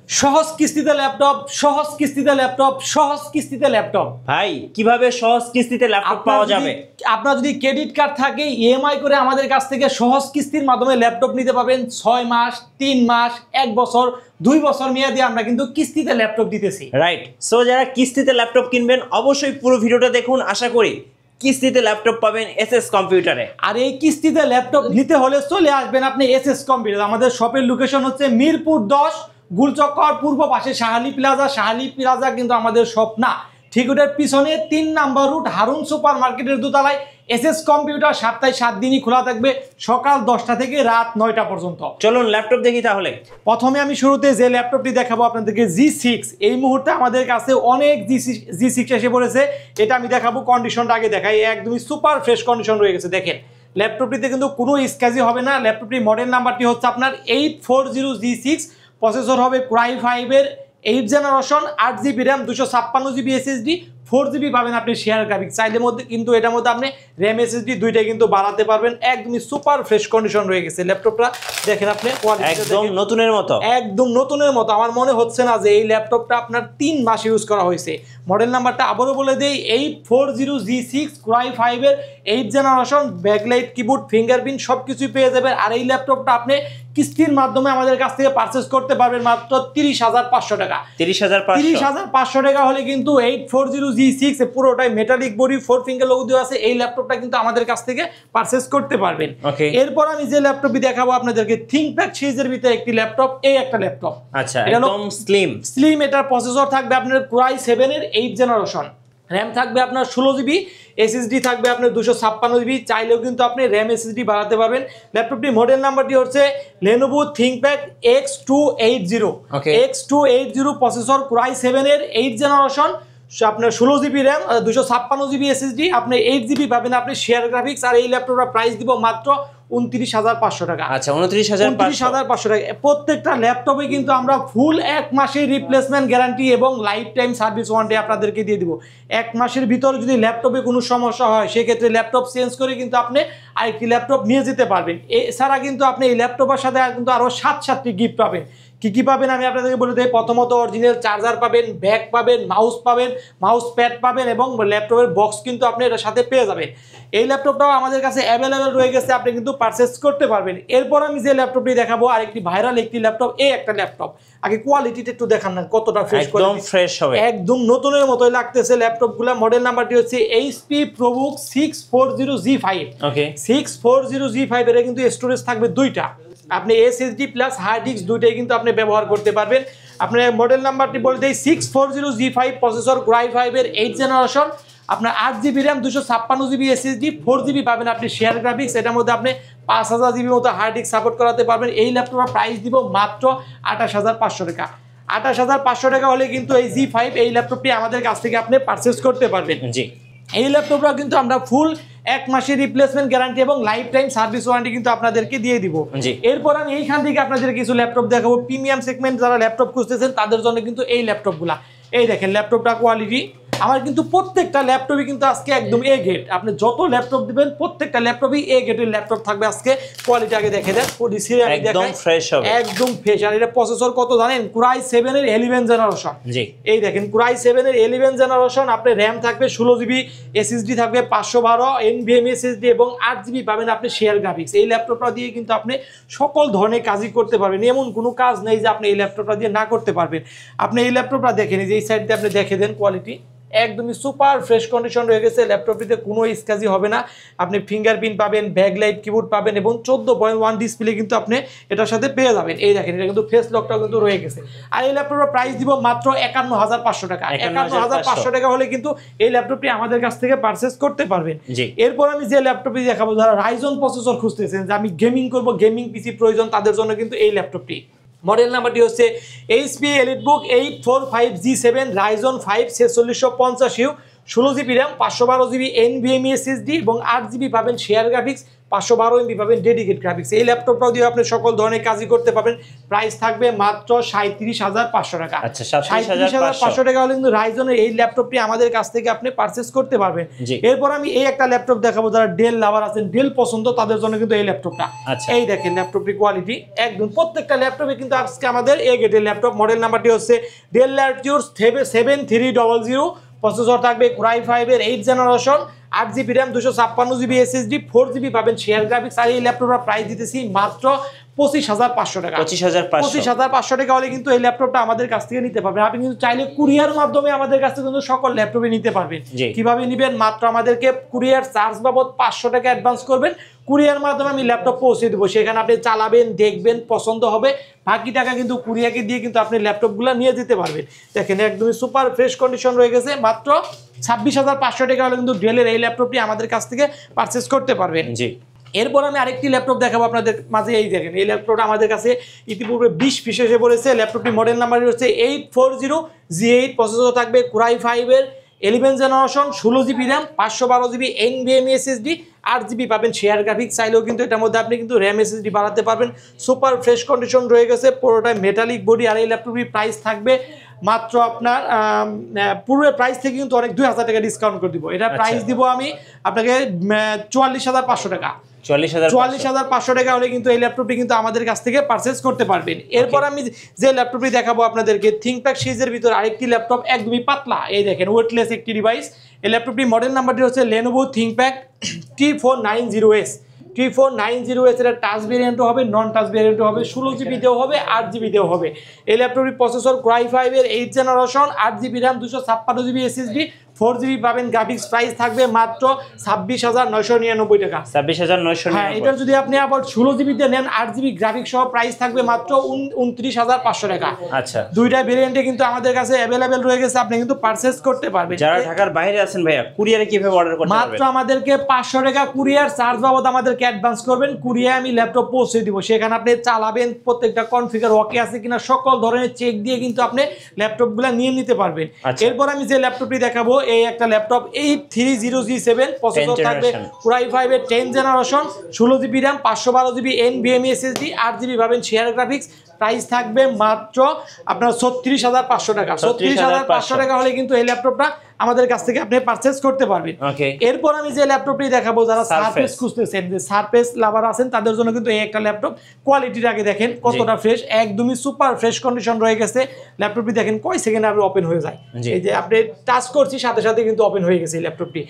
সহজ কিস্তিতে ল্যাপটপ, সহজ কিস্তিতে ল্যাপটপ, সহজ কিস্তিতে ল্যাপটপ। ভাই কিভাবে সহজ কিস্তিতে ল্যাপটপ পাওয়া যাবে? আপনার যদি ক্রেডিট কার্ড থাকে ইএমআই করে আমাদের কাছ থেকে সহজ কিস্তির মাধ্যমে ল্যাপটপ নিতে পারবেন। 6 মাস, 3 মাস, 1 বছর, 2 বছর মেয়াদি আমরা কিন্তু কিস্তিতে ল্যাপটপ দিতেছি। রাইট। সো যারা কিস্তিতে ল্যাপটপ কিনবেন অবশ্যই পুরো ভিডিওটা দেখুন। আশা করি কিস্তিতে ল্যাপটপ পাবেন এসএস কম্পিউটারে। আর এই কিস্তিতে ল্যাপটপ নিতে হলে চলে আসবেন আপনি এসএস কম্পিউটার। আমাদের শপের লোকেশন হচ্ছে মিরপুর 10, গুলচক্কর পূর্ব পাশে শাহালি প্লাজা। শাহালি প্লাজা কিন্তু আমাদের শপ না, ঠিক ওটার পিছনে 3 নাম্বার রুট হারুন সুপার মার্কেটের দোতলায় এসএস কম্পিউটার। সপ্তাহে 7 দিনই খোলা থাকবে, সকাল 10টা থেকে রাত 9টা পর্যন্ত। চলুন ল্যাপটপ দেখি তাহলে। প্রথমে আমি শুরুতে যে ল্যাপটপটি দেখাবো আপনাদেরকে G6। এই মুহূর্তে আমাদের কাছে অনেক G6 এসে পড়েছে। এটা আমি দেখাবো, কন্ডিশনটা আগে দেখাই। একদমই সুপার ফ্রেশ কন্ডিশন রয়ে গেছে। দেখেন ল্যাপটপটিতে কিন্তু কোনো স্ক্র্যাচই হবে না। ল্যাপটপটির মডেল নাম্বারটি হচ্ছে আপনার 840 G6। প্রসেসর হবে Core i5 এর 8 generation, 8GB RAM, 256GB SSD, 4GB পাবেন আপনি শেয়ার গ্রাফিক্স। চাইলে মধ্যে কিন্তু এটার মধ্যে আপনি র্যাম SSD দুইটাই কিন্তু বাড়াতে পারবেন। একদমই সুপার ফ্রেশ কন্ডিশন রয়ে গেছে ল্যাপটপটা। দেখেন আপনি একদম নতুনের মতো, একদম নতুনের মতো। আমার মনে হচ্ছে না যে এই ল্যাপটপটা আপনার 3 মাস ইউজ করা হয়েছে। মডেল নাম্বারটা আবারও বলে দেই, 840 G6 Core i5 এর 8 জেনারেশন, ব্যাকলাইট, কিবোর্ড, ফিঙ্গারপ্রিন্ট সব কিছুই পেয়ে যাবেন। আর এই ল্যাপটপটা আপনি কিস্তির মাধ্যমে আমাদের কাছ থেকে পারচেস করতে পারবেন মাত্র 30,500 টাকা। 30,500 টাকা হলে কিন্তু 840 G6 পুরোটাই মেটালিক বডি, 4 ফিঙ্গার লোগো দেওয়া আছে। এই ল্যাপটপটা কিন্তু আমাদের কাছ থেকে পারচেস করতে পারবেন। এরপর আমি যে ল্যাপটপটি দেখাবো আপনাদেরকে, থিংকপ্যাড সিরিজের ভিতরে একটি ল্যাপটপ। এই একটা ল্যাপটপ, আচ্ছা একদম স্লিম। এটার প্রসেসর থাকবে আপনার Core i7 এর 8 জেনারেশন, র্যাম থাকবে আপনার 16GB, SSD থাকবে আপনার 256GB। চাইলেও কিন্তু আপনি র্যাম SSD বাড়াতে পারবেন। ল্যাপটপটির মডেল নাম্বারটি হচ্ছে Lenovo ThinkPad X280। X280 processor Core i7 এর 8 জেনারেশন, আপনার 16GB র্যাম, 256GB SSD, আপনি 8GB পাবেন আপনি শেয়ার গ্রাফিক্স। আর এই ল্যাপটপটা প্রাইস দিব মাত্র 29,500 টাকা। আচ্ছা 29,500 টাকা। প্রত্যেকটা ল্যাপটপে কিন্তু আমরা ফুল 1 মাসের রিপ্লেসমেন্ট গ্যারান্টি এবং লাইফ টাইম সার্ভিস ওয়ারেন্টি আপনাদেরকে দিয়ে দিব। 1 মাসের ভিতর যদি ল্যাপটপে কোনো সমস্যা হয় সেক্ষেত্রে ল্যাপটপ চেঞ্জ করে কিন্তু আপনি আরেকটি ল্যাপটপ নিয়ে যেতে পারবেন। এছাড়া কিন্তু আপনি এই ল্যাপটপের সাথে কিন্তু আরও 7টি গিফট পাবেন। কি পাবেন আমি আপনাদেরকে বলে দিই। প্রথমত অরিজিনাল চার্জার পাবেন, ব্যাগ পাবেন, মাউস প্যাড পাবেন এবং ল্যাপটপের বক্স কিন্তু আপনি এটার সাথে পেয়ে যাবেন। এই ল্যাপটপটাও আমাদের কাছে অ্যাভেলেবেল রয়ে গেছে, আপনি কিন্তু পারচেস করতে পারবেন। এরপর আমি যে ল্যাপটপটি দেখাবো আরেকটি ভাইরাল একটি ল্যাপটপ। এই একটা ল্যাপটপ, আগে কোয়ালিটিটা একটু দেখান না কতটা ফ্রেশ, একদম ফ্রেশ হবে, একদম নতুনের মতোই লাগতেছে ল্যাপটপগুলো। মডেল নাম্বারটি হচ্ছে HP ProBook 640 G5। 640 G5 এর কিন্তু স্টোরেজ থাকবে 2টা, আপনি SSD প্লাস হার্ড ডিস্ক দুইটাই কিন্তু আপনি ব্যবহার করতে পারবেন। আপনার মডেল নাম্বারটি বলে দেই, 640 G5 প্রসেসর Core i5 এর 8 জেনারেশন, আপনার 8GB RAM, 256GB SSD, 4GB পাবেন আপনি শেয়ার গ্রাফিক্স। এটার মধ্যে আপনি 5000GB মতো হার্ড ডিস্ক সাপোর্ট করাতে পারবেন। এই ল্যাপটপের প্রাইস দিব মাত্র 28,500 টাকা। 28,500 টাকা হলে কিন্তু এই G5 এই ল্যাপটপটি আমাদের কাছ থেকে আপনি পারচেস করতে পারবেন। জি, এই ল্যাপটপটা কিন্তু আমরা ফুল 1 মাসের রিপ্লেসমেন্ট গ্যারান্টি এবং লাইফ টাইম সার্ভিস ওয়ারেন্টি কিন্তু আপনাদেরকে দিয়ে দিব। এরপর আমি এইখান থেকে আপনাদের কিছু ল্যাপটপ দেখাবো। প্রিমিয়াম সেগমেন্ট যারা ল্যাপটপ খুঁজতেছেন তাদের জন্য কিন্তু এই ল্যাপটপগুলা। এই দেখেন ল্যাপটপটা কোয়ালিটি আমার কিন্তু প্রত্যেকটা ল্যাপটপই কিন্তু আজকে একদম এ গ্রেড। আপনি যত ল্যাপটপ দিবেন প্রত্যেকটা ল্যাপটপই এ গ্রেডের ল্যাপটপ থাকবে। আজকে কোয়ালিটি আগে দেখে দেন, একদম ফ্রেশ হবে, একদম ফ্রেশ। আর এটা প্রসেসর কত জানেন? Core i7 এর 11 জেনারেশন। জি, এই দেখেন Core i7 এর 11 জেনারেশন, আপনি র্যাম থাকবে 16GB, SSD থাকবে 512, NVMe SSD এবং 8GB পাবেন আপনি শেয়ার গ্রাফিক্স। এই ল্যাপটপটা দিয়ে কিন্তু আপনি সকল ধরনের কাজই করতে পারবেন। এমন কোনো কাজ নেই যে আপনি এই ল্যাপটপটা দিয়ে না করতে পারবেন। আপনি এই ল্যাপটপটা দেখেন, এই সাইড দিয়ে আপনি দেখে দেন, কোয়ালিটি একদমই সুপার ফ্রেশ কন্ডিশন রয়ে গেছে। ল্যাপটপটিতে কোনো স্ক্র্যাচই হবে না। আপনি ফিঙ্গারপ্রিন্ট পাবেন, ব্যাকলাইট, কিবোর্ড পাবেন এবং 14.1 ডিসপ্লে কিন্তু আপনি এটার সাথে পেয়ে যাবেন। এই দেখেন এটা কিন্তু ফেস লকটাও কিন্তু রয়ে গেছে। আর এই ল্যাপটপের প্রাইস দিব মাত্র 51,500 টাকা। 51,500 টাকা হলে কিন্তু এই ল্যাপটপটি আমাদের কাছ থেকে পারচেস করতে পারবেন। এরপর আমি যে ল্যাপটপটি দেখাবো, যারা রাইজন প্রসেসর খুঁজতেছেন যে আমি গেমিং করব, গেমিং পিসি প্রয়োজন, তাদের জন্য কিন্তু এই ল্যাপটপটি। মডেল নাম্বারটি হচ্ছে HP EliteBook 845 G7 Ryzen 5 4650U, 16GB RAM, 512GB NVMe SSD এবং 8GB পাবেন শেয়ার গ্রাফিক্স, 512 MB পাবেন ডেডিকেট গ্রাফিক্স। এই ল্যাপটপটাও দিয়ে আপনি সকল ধরনের কাজই করতে পারবেন। প্রাইস থাকবে মাত্র 37,500 টাকা। আচ্ছা, 37,500 টাকা হলে কিন্তু রাইজনের এই ল্যাপটপটি আমাদের কাছ থেকে আপনি পারচেজ করতে পারবেন। এরপর আমি এই একটা ল্যাপটপ দেখাবো, যারা ডেল লাভার আছেন, ডেল পছন্দ তাদের জন্য কিন্তু এই ল্যাপটপটা। এই দেখেন ল্যাপটপটি কোয়ালিটি একদম, প্রত্যেকটা ল্যাপটপে কিন্তু আজকে আমাদের এ গ্রেডের ল্যাপটপ। মডেল নাম্বারটি হচ্ছে ডেল ল্যাটিটিউড 7300, প্রসেসর থাকবে Core i5 এর 8th generation, 8GB RAM, 256GB SSD, 4GB পাবেন শেয়ার গ্রাফিক্স। আর এই ল্যাপটপটার প্রাইস দিতেছি মাত্র 25,500 টাকা। 25,500 টাকা হলে কিন্তু এই ল্যাপটপটা আমাদের কাছ থেকে নিতে পারবেন। আপনি কিন্তু চাইলে কুরিয়ার মাধ্যমে আমাদের কাছ থেকে কিন্তু সকল ল্যাপটপে নিতে পারবেন। কিভাবে নেবেন? মাত্র আমাদেরকে কুরিয়ার চার্জ বাবদ 500 টাকা অ্যাডভান্স করবেন, কুরিয়ার মাধ্যমে আমি ল্যাপটপ পৌঁছে দেবো। সেখানে আপনি চালাবেন, দেখবেন, পছন্দ হবে, বাকি টাকা কিন্তু কুরিয়ারকে দিয়ে কিন্তু আপনি ল্যাপটপগুলো নিয়ে যেতে পারবেন। দেখেন একদমই সুপার ফ্রেশ কন্ডিশন রয়ে গেছে। মাত্র 26,500 টাকা হলে কিন্তু ডেলের এই ল্যাপটপটি আমাদের কাছ থেকে পারচেস করতে পারবেন। এরপর আমি আরেকটি ল্যাপটপ দেখাবো আপনাদের মাঝে। এই দেখেন এই ল্যাপটপটা আমাদের কাছে ইতিপূর্বে 20 পিস এসে পড়েছে। ল্যাপটপটি মডেল নাম্বার হচ্ছে 840G8, প্রসেসর থাকবে Core i5 এর 11th generation, 16GB RAM, 512GB NVMe SSD, 8GB পাবেন শেয়ার গ্রাফিক্স। চাইলেও কিন্তু এটার মধ্যে আপনি কিন্তু RAM SSD বাড়াতে পারবেন। সুপার ফ্রেশ কন্ডিশন রয়ে গেছে, পুরোটাই মেটালিক বডি। আর এই ল্যাপটপটির প্রাইস থাকবে মাত্র আপনার পূর্বের প্রাইস থেকে কিন্তু অনেক 2000 টাকা ডিসকাউন্ট করে দিব। এটা প্রাইস দিব আমি আপনাকে 44,500 টাকা। 44,500 টাকা হলে কিন্তু এই ল্যাপটপটি কিন্তু আমাদের কাছ থেকে পারচেজ করতে পারবেন। এরপর আমি যে ল্যাপটপটি দেখাবো আপনাদেরকে, থিংকপ্যাড সিরিজের ভিতর আরেকটি ল্যাপটপ, একদমই পাতলা। এই দেখেন ওয়েটলেস একটি ডিভাইস। এই ল্যাপটপটি মডেল নাম্বারটি হচ্ছে Lenovo ThinkPad T490S। T490S এর টাচ ভেরিয়েন্টও হবে, নন টাচ ভেরিয়েন্টও হবে, 16GB দেও হবে, 8GB দেও হবে। এই ল্যাপটপটির প্রসেসর Core i5 এর 8th generation, 8GB RAM, 256GB SSD, 4GB পাবেন গ্রাফিক্স। প্রাইস থাকবে মাত্র 26,999 টাকা। 26,999। হ্যাঁ, এটা যদি আপনি আবার 16GB তে নেন, 8GB গ্রাফিক্স সহ, প্রাইস থাকবে মাত্র 29,500 টাকা। আচ্ছা, দুইটা ভেরিয়েন্টে কিন্তু আমাদের কাছে অ্যাভেলেবেল রয়ে গেছে, আপনি কিন্তু পারচেজ করতে পারবেন। যারা ঢাকার বাইরে আছেন ভাইয়া, কুরিয়ারে কিভাবে অর্ডার করতে পারবেন? মাত্র আমাদেরকে 500 টাকা কুরিয়ার চার্জ বাবদ আমাদেরকে অ্যাডভান্স করবেন, কুরিয়ারে আমি ল্যাপটপ পৌঁছে দিব। সেখানে আপনি চালাবেন, প্রত্যেকটা কনফিগার ওকে আছে কিনা সকল ধরনের চেক দিয়ে কিন্তু আপনি ল্যাপটপগুলো নিয়ে নিতে পারবেন। এরপর আমি যে ল্যাপটপটি দেখাবো, এই একটা ল্যাপটপ 830G7, প্রসেসর থাকবে Core i5 এর 10th generation, 16GB RAM, 512GB NVMe SSD, 8GB পাবেন শেয়ার গ্রাফিক্স। প্রাইস থাকবে মাত্র আপনার 36,500 টাকা। 36,500 টাকা হলে কিন্তু এই ল্যাপটপটা আমাদের কাছ থেকে আপনি পারচেজ করতে পারবেন। এরপর আমি যে ল্যাপটপটি দেখাবো, যারা সারফেস খুঁজতেছেন, যে সারফেস লাভার আছেন, তাদের জন্য কিন্তু এই একটা ল্যাপটপ। কোয়ালিটির আগে দেখেন কতটা ফ্রেশ, একদমই সুপার ফ্রেশ কন্ডিশন রয়ে গেছে। ল্যাপটপটি দেখেন কয় সেকেন্ডে আপনি ওপেন হয়ে যায়। এই যে আপনি টাচ করছি সাথে সাথে কিন্তু ওপেন হয়ে গেছে এই ল্যাপটপটি,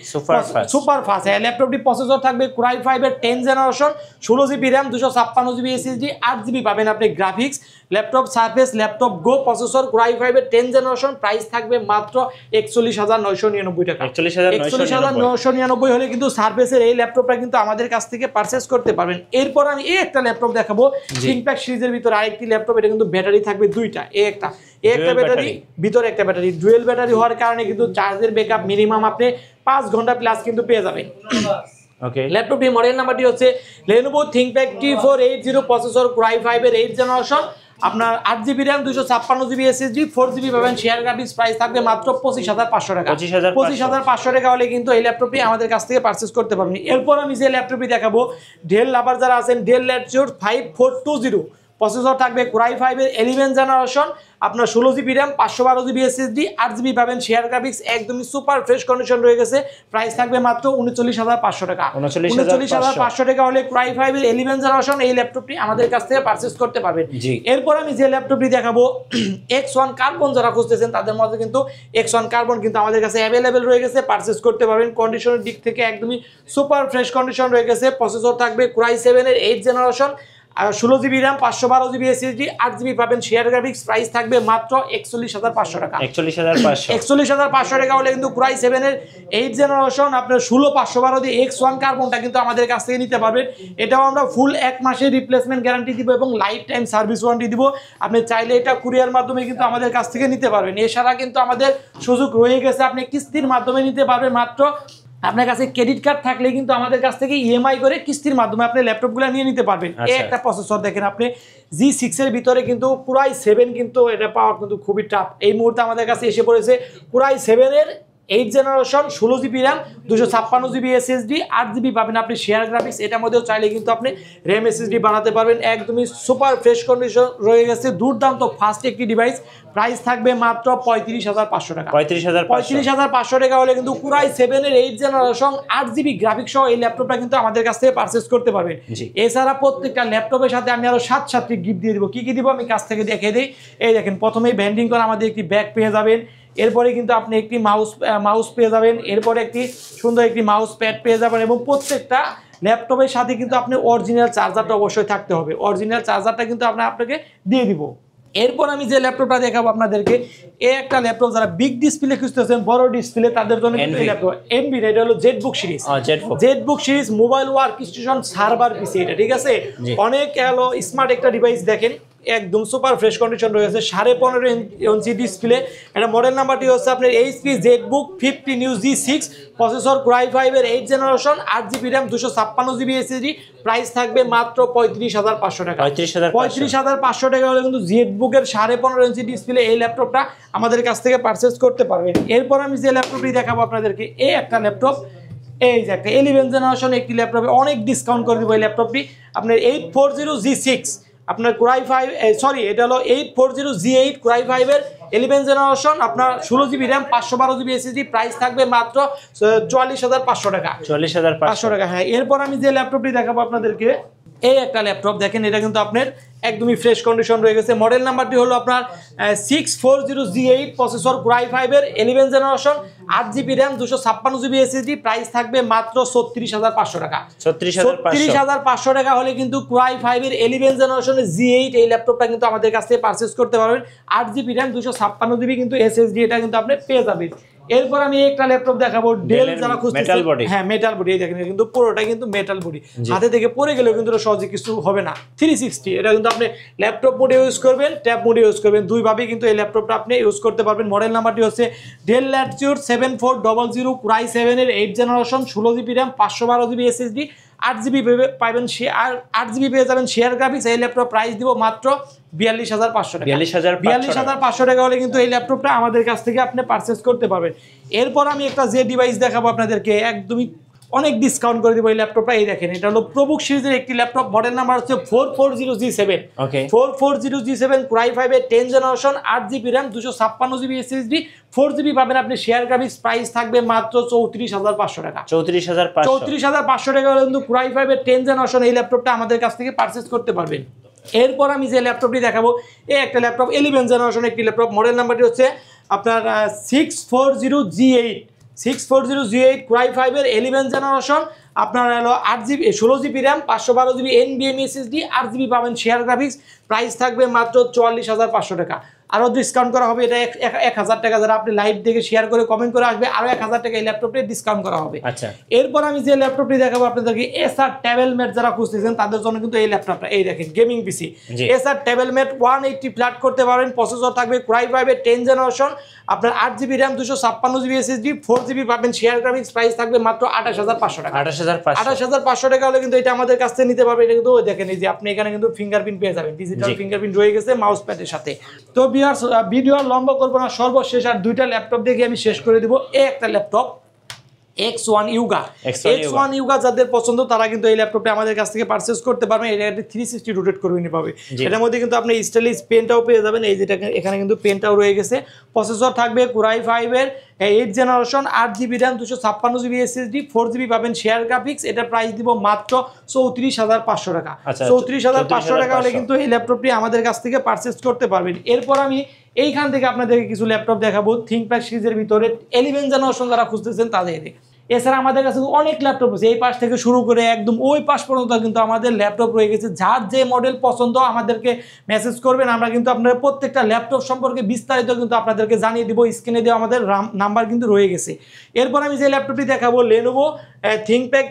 সুপার ফাস্ট। হ্যাঁ, ল্যাপটপটি প্রসেসর থাকবে Core i5 এর 10th generation, 16GB RAM, 256GB SSD, 8GB পাবেন আপনি গ্রাফিক্স। ল্যাপটপ সারফেস ল্যাপটপ গো, প্রসেসর Core i5 এর 10th জেনারেশন। প্রাইস থাকবে মাত্র 41,999 টাকা। 41,999 হলে কিন্তু সারফেসের এই ল্যাপটপটা কিন্তু আমাদের কাছ থেকে পারচেজ করতে পারবেন। এরপর আমি এই একটা ল্যাপটপ দেখাবো, থিংকপ্যাড সিরিজের ভিতর আরেকটি ল্যাপটপ। এটা কিন্তু ব্যাটারি থাকবে দুইটা, একটা ব্যাটারি, ভিতরে একটা ব্যাটারি। ডুয়েল ব্যাটারি হওয়ার কারণে কিন্তু চার্জের ব্যাকআপ মিনিমাম আপনি 5 ঘন্টা প্লাস কিন্তু পেয়ে যাবেন। ল্যাপটপটি মডেল নাম্বারটি হচ্ছে Lenovo ThinkPad T480, processor Core i5 এর 8th জেনারেশন, আপনার 8GB RAM, 256GB SSD, 4GB পাবেন শেয়ার গ্রাফিক্স। প্রাইস থাকবে মাত্র 25,500 টাকা। 25,500 টাকা হলে কিন্তু এই ল্যাপটপটি আমাদের কাছ থেকে পারচেজ করতে পারবেন। এরপর আমি যে ল্যাপটপটি দেখাবো, ডেল লাভার যারা আছেন, ডেল ল্যাটিটিউড 5420, প্রসেসর থাকবে Core i5 এর 11th জেনারেশন, আপনার 16GB RAM, 512GB SSD, 8GB পাবেন শেয়ার গ্রাফিক্স। একদমই সুপার ফ্রেশ কন্ডিশন রয়ে গেছে। প্রাইস থাকবে মাত্র 39,500 টাকা। 39,500 টাকা হলে Core i5 এর 11th জেনারেশন এই ল্যাপটপটি আমাদের কাছ থেকে পারচেজ করতে পারবেন। এরপর আমি যে ল্যাপটপটি দেখাবো, X1 কার্বন যারা খুঁজতেছেন, তাদের মধ্যে কিন্তু X1 কার্বন কিন্তু আমাদের কাছে অ্যাভেলেবেল রয়ে গেছে, পারচেজ করতে পারবেন। কন্ডিশনের দিক থেকে একদমই সুপার ফ্রেশ কন্ডিশন রয়ে গেছে। প্রসেসর থাকবে Core i7 এর 8th generation, 16GB RAM, 512GB SSD, 8GB পাবেন শেয়ার গ্রাফিক্স। প্রাইস থাকবে মাত্র 41,500 টাকা। 41,500 টাকা হলে কিন্তু Core i7 এর 8th জেনারেশন, আপনার 16/512 দিয়ে X1 কার্বনটা কিন্তু আমাদের কাছ থেকে নিতে পারবেন। এটাও আমরা ফুল 1 মাসের রিপ্লেসমেন্ট গ্যারান্টি দিব এবং লাইফ টাইম সার্ভিস ওয়ারেন্টি দিব। আপনি চাইলে এটা কুরিয়ার মাধ্যমে কিন্তু আমাদের কাছ থেকে নিতে পারবেন। এছাড়া কিন্তু আমাদের সুযোগ রয়ে গেছে, আপনি কিস্তির মাধ্যমে নিতে পারবেন। মাত্র আপনার কাছে ক্রেডিট কার্ড থাকলে কিন্তু আমাদের কাছ থেকে ইএমআই করে কিস্তির মাধ্যমে আপনি ল্যাপটপগুলো নিয়ে নিতে পারবেন। এই একটা প্রসেসর দেখেন আপনি, G6 এর ভিতরে কিন্তু Core i7 কিন্তু এটা পাওয়া কিন্তু খুবই টাফ। এই মুহূর্তে আমাদের কাছে এসে পড়েছে Core i7 এর 8 generation 16GB RAM 256GB SSD 8GB পাবেন আপনি শেয়ার গ্রাফিক্স। এটার মধ্যেও চাইলে কিন্তু আপনি র্যাম SSD বানাতে পারবেন। একদমই সুপার ফ্রেশ কন্ডিশন রয়ে গেছে, দুর্দান্ত ফাস্ট একটি ডিভাইস। প্রাইস থাকবে মাত্র 35,500 টাকা। 35,500 টাকা হলে কিন্তু Core i7 এর 8 জেনারেশন 8GB গ্রাফিক্স সহ এই ল্যাপটপটা কিন্তু আমাদের কাছ থেকে পারচেজ করতে পারবেন। এছাড়া প্রত্যেকটা ল্যাপটপের সাথে আমি আরো 7টি গিফট দিয়ে দিব। কি কি দিব আমি কাছ থেকে দেখিয়ে দিই। এই দেখেন, প্রথমেই ব্যান্ডিং করা আমাদের একটি ব্যাগ পেয়ে যাবেন। এরপরে কিন্তু আপনি একটি মাউস পেয়ে যাবেন। এরপরে একটি সুন্দর একটি মাউস প্যাড পেয়ে যাবেন এবং প্রত্যেকটা ল্যাপটপের সাথে কিন্তু আপনি অরিজিনাল চার্জারটা অবশ্যই থাকতে হবে। অরিজিনাল চার্জারটা কিন্তু আপনাকে দিয়ে দিব। এরপর আমি যে ল্যাপটপটা দেখাবো আপনাদেরকে, এই একটা ল্যাপটপ যারা বিগ ডিসপ্লে খুঁজতেছেন, বড় ডিসপ্লে, তাদের জন্য কিন্তু এই ল্যাপটপ এনভি, এটা হলো ZBook series. ZBook series mobile workstation server PC এটা, ঠিক আছে। অনেক হলো স্মার্ট একটা ডিভাইস। দেখেন একদম সুপার ফ্রেশ কন্ডিশন রয়েছে, 15.5 ইঞ্চি ডিসপ্লে। এটা মডেল নাম্বারটি হচ্ছে আপনার HP Jetbook 50 G6, processor Core i5 এর 8 generation 8GB RAM 256GB SSD। Price থাকবে মাত্র 35,500 টাকা। 35,500 টাকা হলে কিন্তু জেটবুকের 15.5 ইঞ্চি ডিসপ্লে এই ল্যাপটপটা আমাদের কাছ থেকে পারচেজ করতে পারবেন। এরপর আমি যে ল্যাপটপটি দেখাবো আপনাদেরকে, এই একটা ল্যাপটপ, এই যে একটা 11 জেনারেশন একটি ল্যাপটপে অনেক ডিসকাউন্ট করে দিব। এই ল্যাপটপটি আপনার 840 G6 আপনার Core i5, সরি এটা হলো 840 G8 Core i5 এর 11 জেনারেশন আপনার 16GB RAM 512GB SSD। Price থাকবে মাত্র 44,500 টাকা। 44,500 টাকা, হ্যাঁ। এরপর আমি যে ল্যাপটপটি দেখাবো আপনাদেরকে, এই একটা ল্যাপটপ দেখেন, এটা কিন্তু আপনার একদমই ফ্রেশ কন্ডিশন রয়ে গেছে। মডেল নাম্বারটি হলো আপনার 640 G8, প্রসেসর Core i5 এর 11 generation 8GB RAM 256GB SSD। Price থাকবে মাত্র 36,500 টাকা। 36,500 টাকা হলে কিন্তু Core i5 এর 11 জেনারেশনের G8 এই ল্যাপটপটা কিন্তু আমাদের কাছ থেকে পারচেজ করতে পারবেন। 8GB র্যাম 256GB কিন্তু SSD, এটা কিন্তু আপনি পেয়ে যাবেন। এরপর আমি একটা ল্যাপটপ দেখাবো, ডেল যারা খুঁজতেছেন, হ্যাঁ মেটাল বডি। এই দেখেন কিন্তু পুরোটা কিন্তু মেটাল বডি, হাতে থেকে পড়ে গেলেও কিন্তু সহজে কিছু হবে না। 360, এটা কিন্তু আপনি ল্যাপটপ মোডে ইউজ করবেন, ট্যাব মোডে ইউজ করবেন, দুইভাবেই কিন্তু এই ল্যাপটপটা আপনি ইউজ করতে পারবেন। মডেল নাম্বারটি হচ্ছে ডেল ল্যাটিটিউড 7400 Core i7 এর 8 generation 16GB RAM 512GB SSD 8GB পাবেন, আর 8GB পেয়ে যাবেন শেয়ার গ্রাফিক্স। এই ল্যাপটপ প্রাইস দিব মাত্র 42,500 টাকা। 42,500 টাকা হলে কিন্তু এই ল্যাপটপটা আমাদের কাছ থেকে আপনি পারচেজ করতে পারবেন। এরপর আমি একটা যে ডিভাইস দেখাবো আপনাদেরকে, একদমই অনেক ডিসকাউন্ট করে দিব এই ল্যাপটপটা। এই দেখেন, এটা হলো প্রবুক সিরিজের একটি ল্যাপটপ। মডেল নাম্বার হচ্ছে 440 G7, 440 G7 Core i5 এর 10 generation 8GB RAM 256GB SSD 4GB পাবেন আপনি শেয়ার গ্রাফিক্স। প্রাইস থাকবে মাত্র 34,500 টাকা। 34,500 টাকা হলে কিন্তু Core i5 এর 10 জেনারেশন এই ল্যাপটপটা আমাদের কাছ থেকে পারচেজ করতে পারবেন। এরপর আমি যে ল্যাপটপটি দেখাবো, এই একটা ল্যাপটপ 11 জেনারেশন একটি ল্যাপটপ। মডেল নাম্বারটি হচ্ছে আপনার 640 G8 Core i5 এর 11 জেনারেশন আপনার হলো 8GB 16GB RAM 512GB NVMe SSD 8GB পাবেন শেয়ার গ্রাফিক্স। প্রাইস থাকবে মাত্র 44,500 টাকা। আরো ডিসকাউন্ট করা হবে, এটা 1,000 টাকা। যারা আপনি লাইভ দেখে শেয়ার করে কমেন্ট করে আসবে, আরো 1,000 টাকা এই ল্যাপটপে ডিসকাউন্ট করা হবে। আচ্ছা, এরপর আমি যে ল্যাপটপটি দেখাবো আপনাদেরকে, Acer TableMate যারা খুঁজতেছেন তাদের জন্য কিন্তু এই ল্যাপটপটা। এই দেখেন, গেমিং পিসি Acer TableMate 180 ফ্ল্যাট করতে পারেন। প্রসেসর থাকবে Core i5 এর 10 জেনারেশন আপনার 8GB RAM 256GB SSD 4GB পাবেন শেয়ার গ্রাফিক্স। প্রাইস থাকবে মাত্র 28,500 টাকা। 28,500 টাকা হলে কিন্তু এটা আমাদের কাছ থেকে নিতে পারবেন। এটা কিন্তু দেখেন, এই যে আপনি এখানে কিন্তু ফিঙ্গারপ্রিন্ট পেয়ে যাবেন, ডিজিটাল ফিঙ্গারপ্রিন্ট রয়ে গেছে মাউস প্যাডের সাথে। তো ভিউয়ার্স, ভিডিও লম্বা করবো না, সর্বশেষ আর দুইটা ল্যাপটপ দেখে আমি শেষ করে দিব। এই একটা ল্যাপটপ X1 Yuga যাদের পছন্দ তারা কিন্তু এই ল্যাপটপটা আমাদের কাছ থেকে পারচেজ করতে পারবেন। এটা 360 রোটেট করে নিতে পারবে। এটার মধ্যে কিন্তু আপনি স্টাইলিশ পেনটাও পেয়ে যাবেন। এই যেটা এখানে কিন্তু পেনটাও রয়ে গেছে। প্রসেসর থাকবে Core i5 এর 8 generation 8GB RAM 256GB SSD 4GB পাবেন শেয়ার গ্রাফিক্স। এটা প্রাইস দিব মাত্র 34,500 টাকা। 34,500 টাকা হলে কিন্তু এই ল্যাপটপটি আমাদের কাছ থেকে পারচেজ করতে পারবেন। এরপর আমি এইখান থেকে আপনাদেরকে কিছু ল্যাপটপ দেখাবো ThinkPad সিরিজের ভিতরে 11 জেনারেশন যারা খুঁজতেছেন তাদের। এছাড়া আমাদের কাছে অনেক ল্যাপটপ আছে, এই পাশ থেকে শুরু করে একদম ওই পাশ পর্যন্ত কিন্তু আমাদের ল্যাপটপ রয়ে গেছে। যার যে মডেল পছন্দ আমাদেরকে মেসেজ করবেন, আমরা কিন্তু আপনারা প্রত্যেকটা ল্যাপটপ সম্পর্কে বিস্তারিত কিন্তু আপনাদেরকে জানিয়ে দিব। স্ক্রিনে দেওয়া আমাদের নাম্বার কিন্তু রয়ে গেছে। এরপর আমি যে ল্যাপটপটি দেখাবো, Lenovo ThinkPad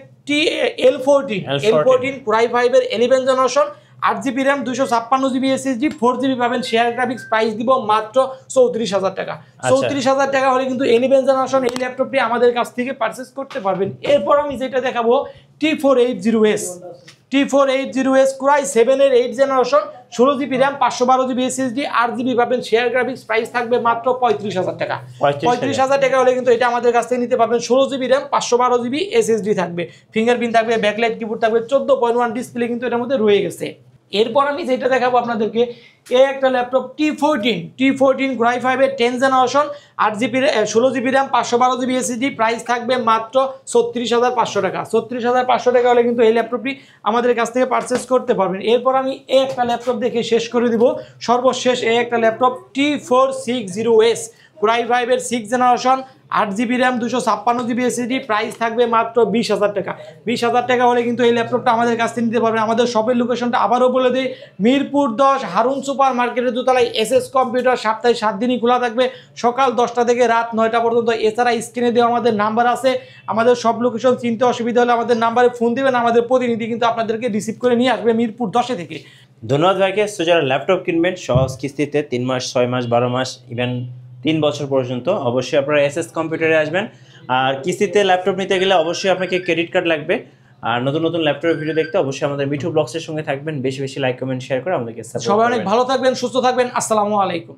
L14 Core i5 এর 11 generation 8GB RAM 256GB SSD 4GB পাবেন শেয়ার গ্রাফিক্স। প্রাইস দিব মাত্র 34,000 টাকা। 34,000 টাকা হলে কিন্তু 11 জেনারেশন এই ল্যাপটপটি আমাদের কাছ থেকে পারচেজ করতে পারবেন। এরপর আমি যেটা দেখাবো, T480S T480S Core i7 এর 8 generation 16GB RAM 512GB SSD 8GB পাবেন শেয়ার গ্রাফিক্স প্রাইস থাকবে মাত্র 35,000 টাকা 35,000 টাকা হলে কিন্তু এটা আমাদের কাছ থেকে নিতে পারবেন 16GB RAM 512GB SSD থাকবে ফিঙ্গারপ্রিন্ট থাকবে ব্যাকলাইট কিবোর্ড থাকবে 14.1 ডিসপ্লে কিন্তু এটার মধ্যে রয়ে গেছে এরপর আমি যেটা দেখাবো আপনাদেরকে এই একটা ল্যাপটপ T14 Core i5 এর 10 generation 8GB 16GB RAM 512GB SSD price থাকবে মাত্র 36,500 টাকা 36,500 টাকা হলে কিন্তু এই ল্যাপটপটি আমাদের কাছ থেকে পারচেজ করতে পারবেন এরপর আমি এই একটা ল্যাপটপ দেখে শেষ করে দিব সর্বশেষ এই একটা ল্যাপটপ T460S Core i5 এর 6 generation 8GB RAM 256GB SSD price থাকবে মাত্র 20,000 টাকা 20,000 টাকা হলে কিন্তু এই ল্যাপটপটা আমাদের কাছ থেকে নিতে পারবেন আমাদের শপের লোকেশনটা আবারও বলে দিই মিরপুর 10 হারুন সুপার মার্কেটের দোতলায় এসএস কম্পিউটার সপ্তাহে 7 দিনই খোলা থাকবে সকাল 10টা থেকে রাত 9টা পর্যন্ত এছাড়া স্ক্রিনে দেওয়া আমাদের নাম্বার আছে আমাদের সব লোকেশন চিনতে অসুবিধা হলে আমাদের নাম্বারে ফোন দিবেন আমাদের প্রতিনিধি কিন্তু আপনাদেরকে রিসিভ করে নিয়ে আসবে মিরপুর 10 থেকে ধন্যবাদ ভাইকে। সো যারা ল্যাপটপ কিনবেন সহজ কিস্তিতে 3 মাস 6 মাস 12 মাস ইভেন 3 বছর পর্যন্ত অবশ্যই আপনারা এসএস কম্পিউটারে আসবেন আর কিস্তিতে ল্যাপটপ নিতে গেলে অবশ্যই আপনাকে ক্রেডিট কার্ড লাগবে আর নতুন নতুন ল্যাপটপের ভিডিও দেখতে অবশ্যই আমাদের মিঠু ব্লগসের সঙ্গে থাকবেন বেশি বেশি লাইক কমেন্ট শেয়ার করে আমাদেরকে সাপোর্ট সবাই অনেক ভালো থাকবেন সুস্থ থাকবেন আসসালামু আলাইকুম